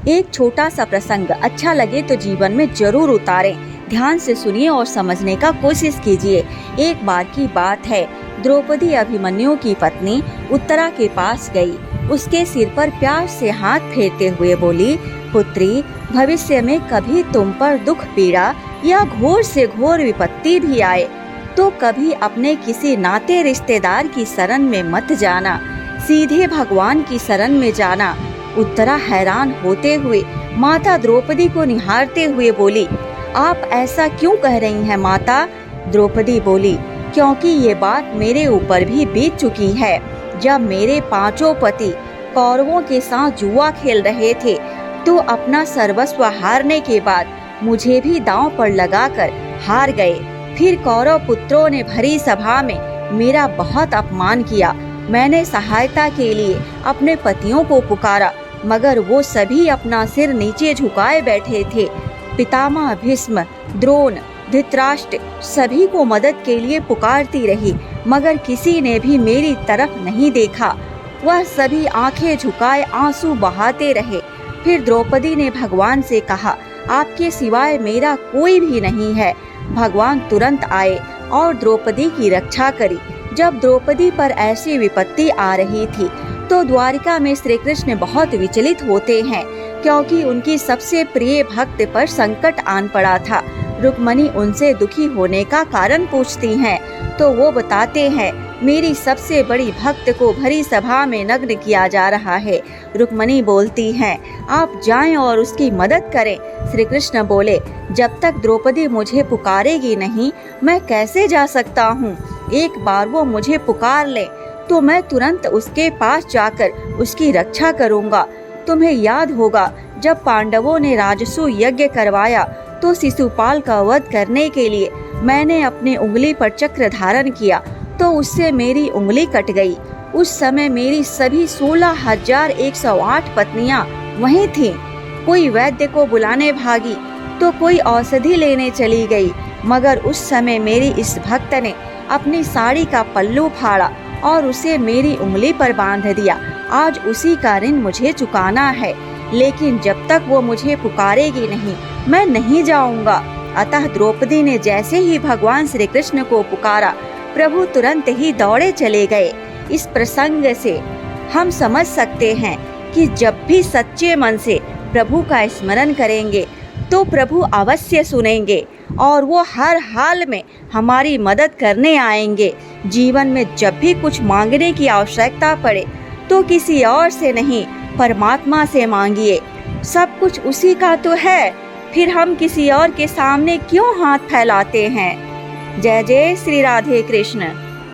एक छोटा सा प्रसंग अच्छा लगे तो जीवन में जरूर उतारें। ध्यान से सुनिए और समझने का कोशिश कीजिए। एक बार की बात है, द्रौपदी अभिमन्यु की पत्नी उत्तरा के पास गई। उसके सिर पर प्यार से हाथ फेरते हुए बोली, पुत्री, भविष्य में कभी तुम पर दुख पीड़ा या घोर से घोर विपत्ति भी आए तो कभी अपने किसी नाते रिश्तेदार की शरण में मत जाना, सीधे भगवान की शरण में जाना। उत्तरा हैरान होते हुए माता द्रौपदी को निहारते हुए बोली, आप ऐसा क्यों कह रही हैं माता? द्रौपदी बोली, क्योंकि ये बात मेरे ऊपर भी बीत चुकी है। जब मेरे पांचों पति कौरवों के साथ जुआ खेल रहे थे तो अपना सर्वस्व हारने के बाद मुझे भी दांव पर लगाकर हार गए। फिर कौरव पुत्रों ने भरी सभा में मेरा बहुत अपमान किया। मैंने सहायता के लिए अपने पतियों को पुकारा, मगर वो सभी अपना सिर नीचे झुकाए बैठे थे। पितामह भीष्म, द्रोण, धृतराष्ट्र सभी को मदद के लिए पुकारती रही, मगर किसी ने भी मेरी तरफ नहीं देखा। वह सभी आंखें झुकाए आंसू बहाते रहे। फिर द्रौपदी ने भगवान से कहा, आपके सिवाय मेरा कोई भी नहीं है। भगवान तुरंत आए और द्रौपदी की रक्षा करी। जब द्रौपदी पर ऐसी विपत्ति आ रही थी तो द्वारिका में श्री कृष्ण बहुत विचलित होते हैं, क्योंकि उनकी सबसे प्रिय भक्त पर संकट आन पड़ा था। रुक्मणी उनसे दुखी होने का कारण पूछती हैं, तो वो बताते हैं, मेरी सबसे बड़ी भक्त को भरी सभा में नग्न किया जा रहा है। रुक्मणी बोलती हैं, आप जाएं और उसकी मदद करें। श्री कृष्ण बोले, जब तक द्रौपदी मुझे पुकारेगी नहीं, मैं कैसे जा सकता हूँ? एक बार वो मुझे पुकार ले तो मैं तुरंत उसके पास जाकर उसकी रक्षा करूँगा। तुम्हें याद होगा, जब पांडवों ने राजसू यज्ञ करवाया तो शिशुपाल का वध करने के लिए मैंने अपनी उंगली पर चक्र धारण किया तो उससे मेरी उंगली कट गई। उस समय मेरी सभी 16,108 पत्नियां वहीं थीं। कोई वैद्य को बुलाने भागी तो कोई औषधि लेने चली गई, मगर उस समय मेरी इस भक्त ने अपनी साड़ी का पल्लू फाड़ा और उसे मेरी उंगली पर बांध दिया। आज उसी का ऋण मुझे चुकाना है, लेकिन जब तक वो मुझे पुकारेगी नहीं, मैं नहीं जाऊंगा। अतः द्रौपदी ने जैसे ही भगवान श्री कृष्ण को पुकारा, प्रभु तुरंत ही दौड़े चले गए। इस प्रसंग से हम समझ सकते हैं कि जब भी सच्चे मन से प्रभु का स्मरण करेंगे तो प्रभु अवश्य सुनेंगे और वो हर हाल में हमारी मदद करने आएंगे। जीवन में जब भी कुछ मांगने की आवश्यकता पड़े तो किसी और से नहीं, परमात्मा से मांगिए। सब कुछ उसी का तो है, फिर हम किसी और के सामने क्यों हाथ फैलाते हैं? जय जय श्री राधे कृष्ण।